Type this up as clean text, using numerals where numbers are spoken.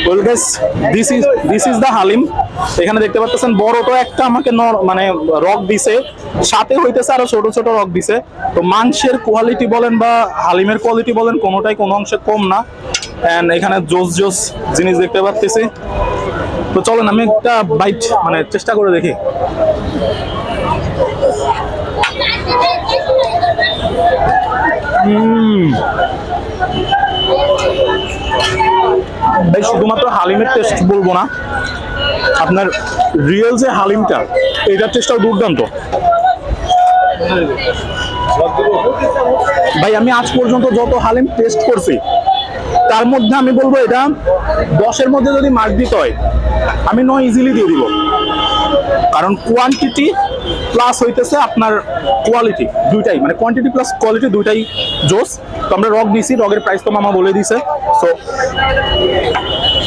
Well guys, this is the haleem. এখানে দেখতে পাচ্ছেন বড় তো একটা আমাকে মানে রক দিছে, সাথে হইতেছে আরো ছোট ছোট রক দিছে। তো মাংসের কোয়ালিটি বলেন বা হালিমের কোয়ালিটি বলেন, কোনোটাই কোনো অংশে কম না। এন্ড এখানে জোস জোস জিনিস দেখতে পাচ্ছি। তো চলেন আমি একটা বাইট মানে চেষ্টা করে দেখি। ভাই শুধুমাত্র হালিমের টেস্ট বলবো না, আপনার রিয়েল যে হালিমটা এটার টেস্টটাও দুর্দান্ত। ভাই আমি আজ পর্যন্ত যত হালিম টেস্ট করছি তার মধ্যে আমি বলবো এটা 10-এর মধ্যে যদি মার্ক দিতে হয় আমি 9 ইজিলি দিয়ে দিব। কারণ কোয়ান্টিটি প্লাস হইতেছে আপনার কোয়ালিটি, দুইটাই মানে কোয়ান্টিটি প্লাস কোয়ালিটি দুইটাই জোস। তো আমরা রক দিছি, রকের প্রাইস তো মামা বলে দিছে। সো